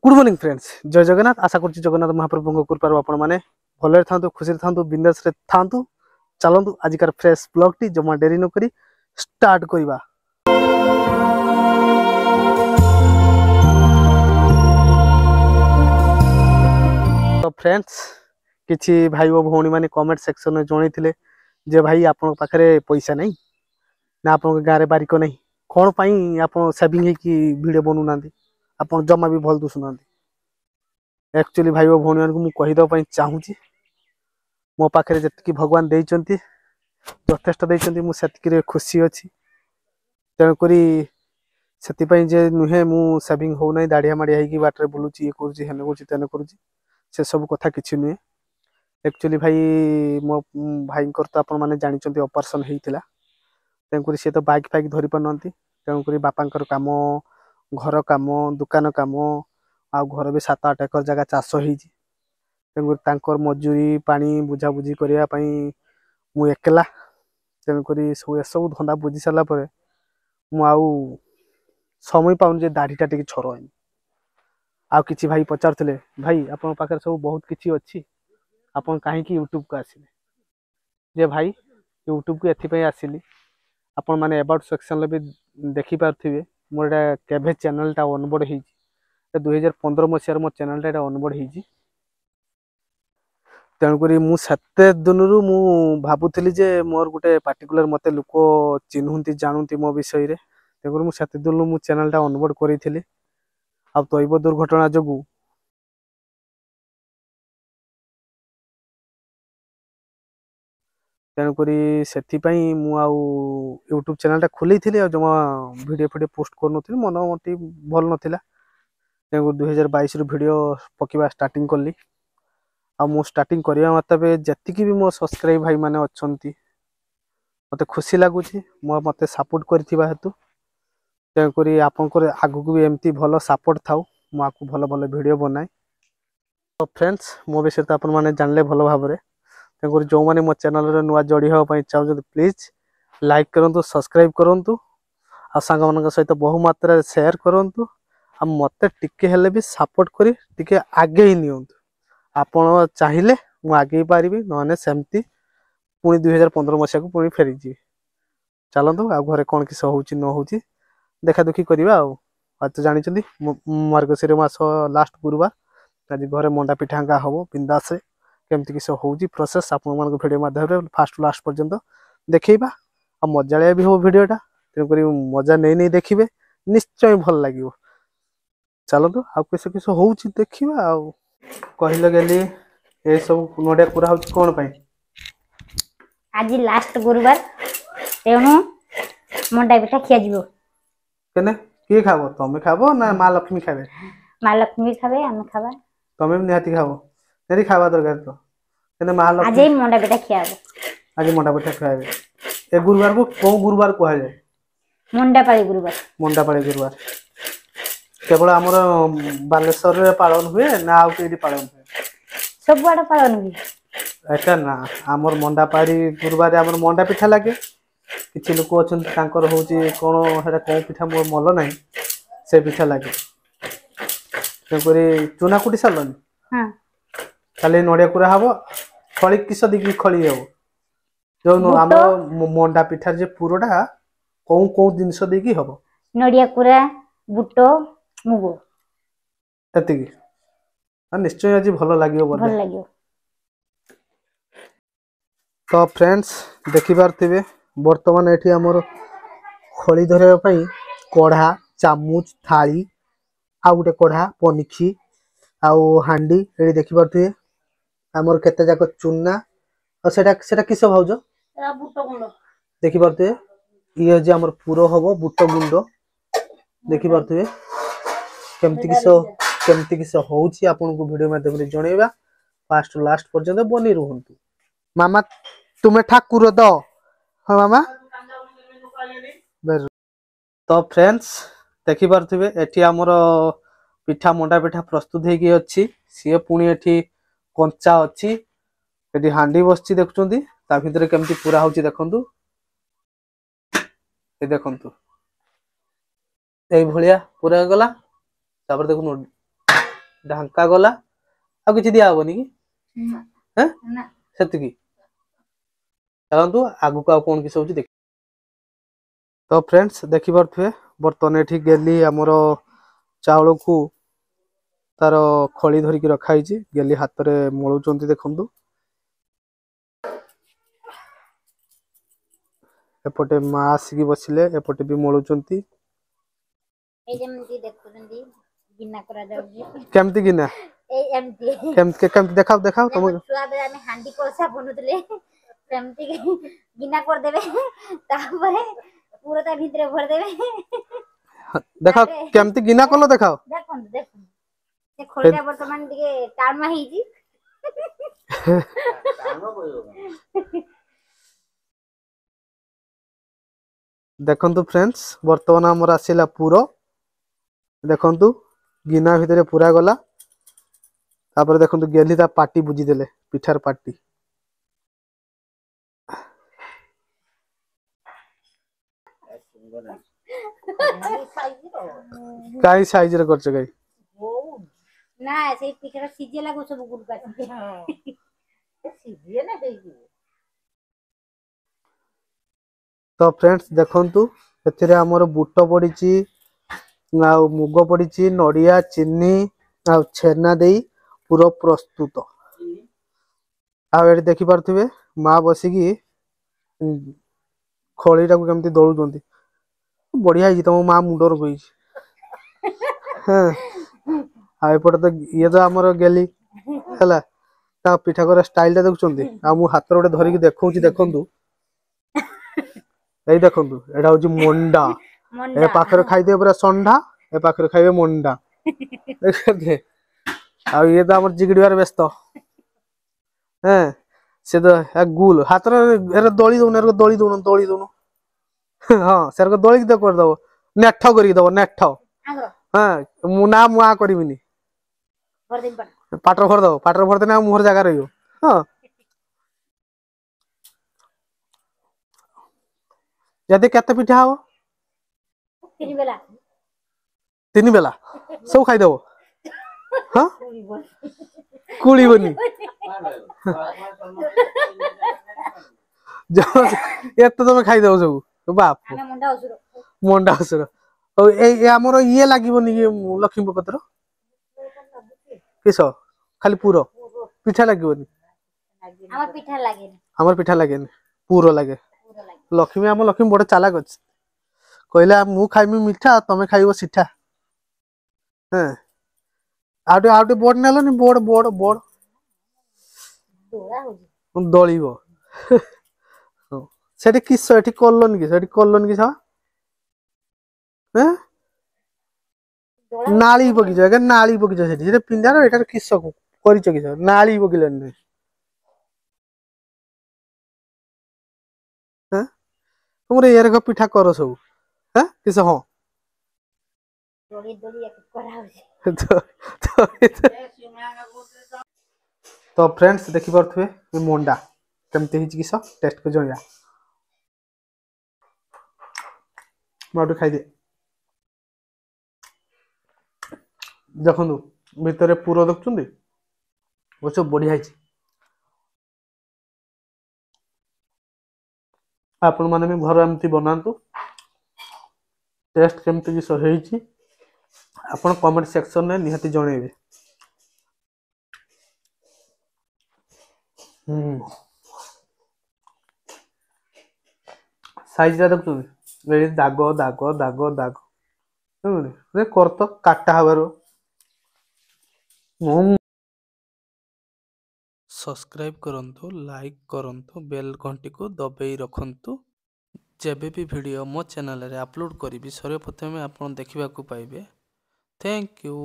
Good morning friends, जय जगन्नाथ। आशा कर जगन्नाथ महाप्रभु कृपार आपण मैंने भले था खुशी था बिंदास था। चलतु आजिकार फ्रेश ब्लॉग टी जमा डेरी न करी स्टार्ट करवा। तो फ्रेंड्स किछि भाई और भौणी माने कमेंट सेक्शन में जणैथिले जे भाई आपन पाखरे पैसा नहीं ना आपन गारे बारिक नहीं कौन पाई आपन सेविंग की वीडियो बनू नांदी आपन जमा भी भल दुसुनांदी। एक्चुअली भाई और भौणी मानक मु कहिदो पई चाहूची मो पाखरे जतकी भगवान देइचंती यथेष्ट देइचंती मु सेतकी रे खुशी अछि। तेन करी सेति पई जे नुहे मु सेविंग हो नै दाढ़िया माड़िया ही की बाटरे बुलुची ये करूची हेने करूची तेने करूची से सब कथा किछि नुहे। एक्चुअली भाई मो भाई कर तो आपण माने जानिचंती ऑपरेशन हेइतिला तेन करी से तो बाइक फाइक धरि पनंती तेन करी बापांकर काम घर काम दुकान काम आ घर भी 7-8 एकर जगह चाष होइछि। तेन करी तांकर मजूरी पानी बुझा बुझी करिया पई मु एकला तेन करी सब धंदा बुझी साला परे मु आउ समय पाउन जे दाढ़ीटा टिके छरइनी। आ किछि भाई पचारथिले भाई आपन पाखरे सब बहुत किछि अछि आपन काहे कि यूट्यूब को आसिले जे भाई यूट्यूब को एथि पई आसिली आपण माने अबाउट सेक्शन ले भी देखि पारथिबे मोर एटा केभे चैनल टा ऑनबोर्ड हेछि 2015 मसियार मो चैनल टा ऑनबोर्ड हेछि। तेन करी मु सते दिनरु मु भाबुथिली जे मोर गुटे पार्टिकुलर मते लुको चिन्हुंती जानुंती मो विषय रे तेन करी मु सते दिनरु मु चैनल टा ऑनबोर्ड करिथिली। आ तैब दुर्घटना जगु तेन करी सेथि पई मु आउ यूट्यूब चैनल टा खोलिथिली आ जमा वीडियो फीडियो पोस्ट करनथिली मन मोटी भल नथिला। तेन 2022 रु वीडियो पकिबा स्टार्टिंग करली आ मु स्टार्टिंग करिया मतलब जतिकी भी मो सब्सक्राइब भाई माने अछंती मते खुशी लागुची मो मते सपोर्ट करथिबा हेतु। तेन करी आपनकर आगु भी एमती भलो सपोर्ट थाउ मु आकु भलो भलो वीडियो बनाए। तो फ्रेंड्स मो विषय तो आपन माने जानले भलो भाबरे तेन करी जो माने मो चैनल रे नुवा जोड़ी हो पई चाहू प्लीज लाइक करंतु सब्सक्राइब करंतु आ संग मानक सहित बहु मात्रा शेयर करंतु आ मते टिके हेले भी सपोर्ट करी टिके आगे ही नियंतु। आपण चाहिए मु आगे पारिबी नने सेमती पुणी 2015 मसिया को पुणी फेरी जी। चलतु आ घरे कौन किस होउची न होउची देखा दुखी करवा। आज तो जानी मार्गशीर मास लास्ट गुरुवार आज घरे मंडा पिठांगा हम बिंदास केमती किस होउची प्रोसेस आप भिडियो माध्यम फास्ट लास्ट पर्यंत देखा आ मजालिया भी हो भिडियोटा तेणुक मजा नहीं नहीं देखिए निश्चय भल लगे। चलतु आ किस किस होउची देखिबा आ कहले गेली ए सब नडिया पूरा होउची कोन पई आज लास्ट गुरुवार तेणु मंडा पिठा खिया जीवो केने के खाबो तमे खाबो ना माँ लक्ष्मी खाबे? माँ लक्ष्मी खाबे आमे खाबा तमे भी निहाती खाबो नेरी खाबा दरकार तो केने माँ आज लक्ष्मी ही मंडा पिठा खियाबो आज मंडा पिठा खाबे। ए गुरुवार को कोन गुरुवार को जाए? मंडा पाळी गुरुवार। मंडा पाळी गुरुवार केवल हमर बालेश्वर रे पालन हुए ना आउ केडी पालन हुए? सब बड़ पालन हुए एटा ना हमर मंडा पाळी गुरुवार हमर मंडा पिठा लागे किछि लोक अछन तांकर होउची कोन हेडा कोन पिठा मोर मल नाही से पिठा लागे ते करी चुना कुटी सालन। हां खाली नडिया कुरा हबो खळी किस दिकी खळी हबो जो हमर मंडा पिठा जे पुरोडा कोन कोन जिंस देकी हबो नडिया कुरा बुटो मुगो एतिकी आ निश्चय आज भलो लागियो बोले भल लागियो। तो फ्रेंड्स देखि पारथिबे वर्तमान एठी हमर खळी धरे पई कोढ़ा चामच थाली आ गुटे कोढ़ा पनिखी आउ हांडी एडी देखि पारथिबे हमर केते जाक चुना आ सेटा किस भाउजो बुटो गुंडो देखि पारथिबे ये जे हमर पुरो हबो बुटो गुंडो देखि पारथिबे केमती किस होउची आपन को वीडियो माध्यम रे जणेबा फास्ट लास्ट पर्यंत बनी रहंतु। मामा तुम्हें ठाकुर दो हाँ मामा तो फ्रेंड्स देखि पारथिबे एठी हमर पिठा मंडा पिठा प्रस्तुत हेकी अछि सी पुणी एठी कंचा अछि एठी हांडी बसची देखुचंदी ता भितरे केमती पूरा होउची देखंतु ए देखंतु एई भलिया पूरा गला तापर देखु ढांका गला आ किछि दिया हबनी कि हैं ना सेतिकी चलंतु आगु का कोन किस होची देख तो फ्रेंड्स देखि परथुए बर्तन एठी गेली हमरो चावल को तार खड़ी धरिकी रखाई गेली हाथ रे मळुचंती देखंतु एपटे माँ आसिकी बसिले एपटे भी मळुचंती ए जेमती देखुचंदी गिना करा जाउची केमती गिना ए एमती केमती देखाओ देखाओ तुम छुआ बेला में हांडी कोसा बनुतले सेमती गिना कर देबे तापरे पूरा ता भीतर भर देबे देखाओ केमती गिना कलो देखाओ देखन देखन से खोलटा वर्तमान दिके टाणमा हिजी देखंतु फ्रेंड्स वर्तमान हमर आसिला पूरो देखंतु गिना भितरे पूरा गला तापर देखंतु गेली ता पार्टी बुझी देले पिठार पार्टी काई साइज रे करछ गाई ना से पिठरा सिजे लागो सब गुड काट हां सिजे ना हेई तो फ्रेंड्स देखंतु एथिरे हमर बूट पड़ीची आ मुग पड़ीची नडिया चीनी आ छेना देई पूरा प्रस्तुत आ एठी देखि परथिबे मां बसिकी खोळीटा को केमती दळु जोंती बढ़िया ही तम मां मुंडर गई हां आ एपटे तो ये तो हमर गेली हला ता पिठा कर स्टाइल ता देखुचंदी आ मु हाथ रोडे धरिकी देखौची देखंतु ए देखंतु एडा होची मोंडा ए पाखरे खाइ दे पूरा संडा ए पाखरे खाइबे मोंडा देखते आ ये तो हमर जिगडीवार व्यस्त हैं से तो एक गुल हाथ रे एरे दळी दोन हां सेर को दळी दे कर दबो नेठ करी दबो नेठ हां मुना मुआ करबिनी भर दिन पर पाटर भर देना मुहर जगह रहियो हां यदि केते पिठा हो तीन बेला सब खाइ दबो हां कुली बनी एत तुम खाइ दबो सब बाप आमे मंडा असुर ओ ए हमर ये लागिबोनी कि लक्ष्मी पत्र किस खाली पूरो पिठा लागिबोनी हमर पिठा लागेनी पूरो लागे लक्ष्मी हम लक्ष्मी बड़ चालाक अछि कहले मु खाइमी मिठा तमे खाइबो सिठा हैं आउटे बोर्ड नेलनी बोर्ड दळिबो सेठी किस एठी कोल्लोनी कि सा हैं नाली बगिज के नाली बगिज सेठी जे पिंडार एटा किस को करिछ कि सा नाली बगिलन नै हैं तुमरे यार को पिठा करो सब हैं किस हो दोली एक करा तो फ्रेंड्स देखि परथुए ए मोंडा केमते हिच किस टेस्ट को जोया माडू खाइ दे देखंतु भितरे पूरो देखुचंदी ओ सब बढ़िया हिच आपण माने भी घर एमती बनांतु टेस्ट केमती किस हेइची आपण कमेंट सेक्शन में निहाती जणेबे साइज रा देखुचंदी रे दाग रे करत काटा हबारो सब्सक्राइब करंतु लाइक करंतु बेल घंटी को दबेई रखंतु जेबे भी वीडियो मो चैनल रे अपलोड करी सर्वप्रथमे आपण देखिबा को पाइबे थैंक यू।